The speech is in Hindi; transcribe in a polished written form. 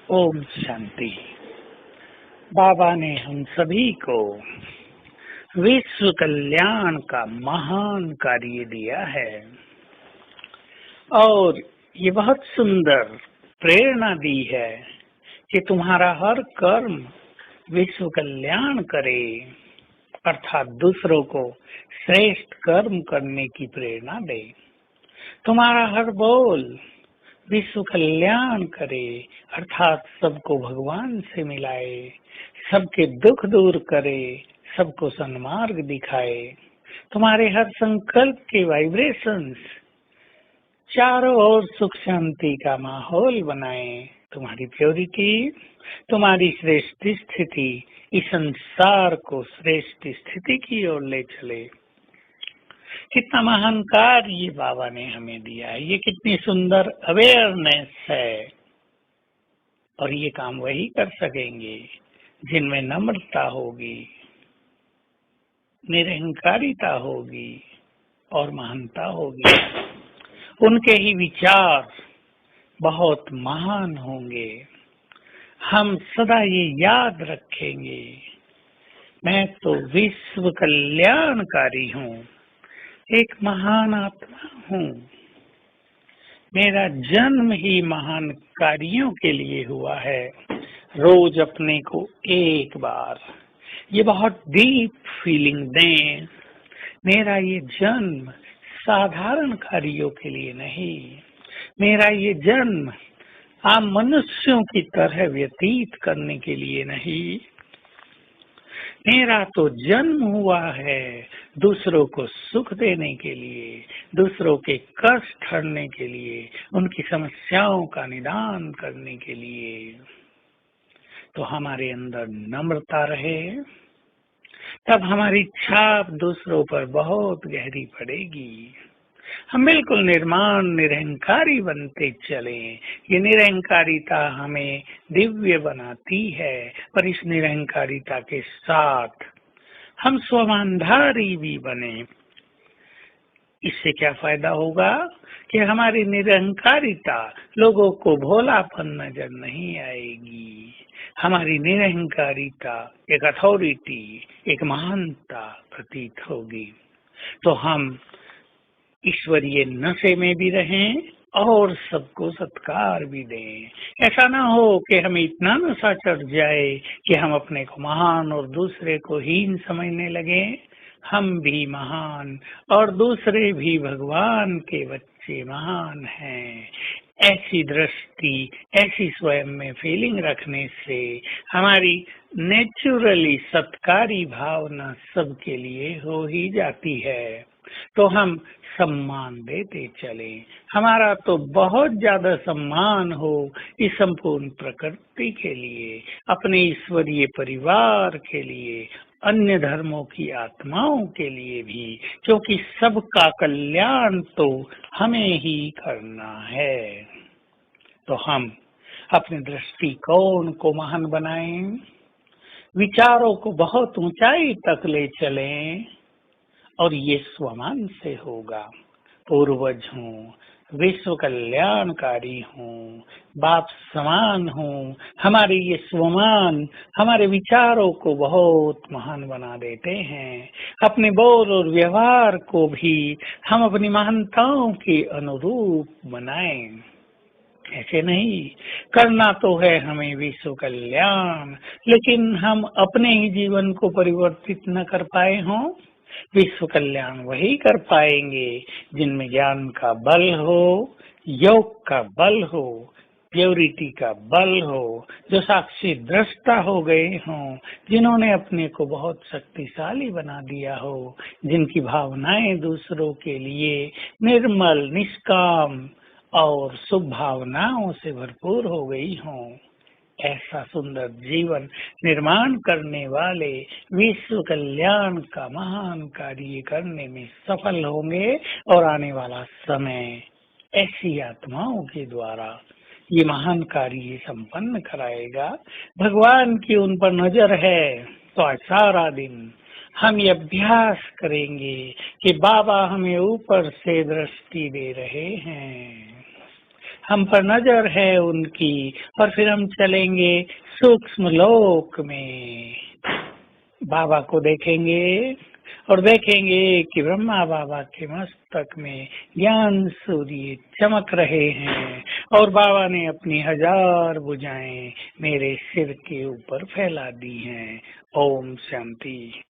ओम शांति। बाबा ने हम सभी को विश्व कल्याण का महान कार्य दिया है और ये बहुत सुंदर प्रेरणा दी है कि तुम्हारा हर कर्म विश्व कल्याण करे, अर्थात दूसरों को श्रेष्ठ कर्म करने की प्रेरणा दे। तुम्हारा हर बोल विश्व कल्याण करे, अर्थात सबको भगवान से मिलाए, सबके दुख दूर करे, सबको सन्मार्ग दिखाए। तुम्हारे हर संकल्प के वाइब्रेशंस चारों ओर सुख शांति का माहौल बनाए। तुम्हारी प्योरिटी, तुम्हारी श्रेष्ठ स्थिति इस संसार को श्रेष्ठ स्थिति की ओर ले चले। कितना महान कार्य बाबा ने हमें दिया है, ये कितनी सुंदर अवेयरनेस है। और ये काम वही कर सकेंगे जिनमें नम्रता होगी, निरहंकारिता होगी और महानता होगी। उनके ही विचार बहुत महान होंगे। हम सदा ये याद रखेंगे, मैं तो विश्व कल्याणकारी हूँ, एक महान आत्मा हूँ। मेरा जन्म ही महान कार्यों के लिए हुआ है। रोज अपने को एक बार ये बहुत डीप फीलिंग दें, मेरा ये जन्म साधारण कार्यों के लिए नहीं, मेरा ये जन्म आम मनुष्यों की तरह व्यतीत करने के लिए नहीं, मेरा तो जन्म हुआ है दूसरों को सुख देने के लिए, दूसरों के कष्ट हरने के लिए, उनकी समस्याओं का निदान करने के लिए। तो हमारे अंदर नम्रता रहे, तब हमारी छाप दूसरों पर बहुत गहरी पड़ेगी। हम बिल्कुल निर्माण निरहंकारी बनते चले। ये निरहंकारिता हमें दिव्य बनाती है, पर इस निरहंकारिता के साथ हम स्वमानधारी भी बने। इससे क्या फायदा होगा कि हमारी निरहंकारिता लोगों को भोलापन नजर नहीं आएगी। हमारी निरहंकारिता एक अथॉरिटी, एक महानता प्रतीत होगी। तो हम ईश्वरीय नशे में भी रहें और सबको सत्कार भी दें। ऐसा ना हो कि हमें इतना नशा चढ़ जाए कि हम अपने को महान और दूसरे को हीन समझने लगे। हम भी महान और दूसरे भी भगवान के बच्चे महान हैं। ऐसी दृष्टि, ऐसी स्वयं में फीलिंग रखने से हमारी नेचुरली सत्कारी भावना सबके लिए हो ही जाती है। तो हम सम्मान देते चले। हमारा तो बहुत ज्यादा सम्मान हो इस संपूर्ण प्रकृति के लिए, अपने ईश्वरीय परिवार के लिए, अन्य धर्मों की आत्माओं के लिए भी, क्योंकि सबका कल्याण तो हमें ही करना है। तो हम अपने दृष्टिकोण को महान बनाएं, विचारों को बहुत ऊंचाई तक ले चलें और ये स्वमान से होगा। पूर्वज हूँ, विश्व कल्याणकारी हूँ, बाप समान हूँ। हमारे ये स्वमान हमारे विचारों को बहुत महान बना देते हैं। अपने बोल और व्यवहार को भी हम अपनी महानताओं के अनुरूप बनाएं। ऐसे नहीं, करना तो है हमें विश्व कल्याण, लेकिन हम अपने ही जीवन को परिवर्तित न कर पाए हों। विश्व कल्याण वही कर पाएंगे जिनमें ज्ञान का बल हो, योग का बल हो, प्योरिटी का बल हो, जो साक्षी दृष्टा हो गए हों, जिन्होंने अपने को बहुत शक्तिशाली बना दिया हो, जिनकी भावनाएं दूसरों के लिए निर्मल, निष्काम और शुभ भावनाओं से भरपूर हो गई हों। ऐसा सुंदर जीवन निर्माण करने वाले विश्व कल्याण का महान कार्य करने में सफल होंगे और आने वाला समय ऐसी आत्माओं के द्वारा ये महान कार्य संपन्न कराएगा। भगवान की उन पर नजर है। तो आज सारा दिन हम ये अभ्यास करेंगे कि बाबा हमें ऊपर से दृष्टि दे रहे हैं। हम पर नजर है उनकी और फिर हम चलेंगे सूक्ष्म लोक में। बाबा को देखेंगे और देखेंगे कि ब्रह्मा बाबा के मस्तक में ज्ञान सूर्य चमक रहे हैं और बाबा ने अपनी 1000 भुजाएं मेरे सिर के ऊपर फैला दी हैं। ओम शांति।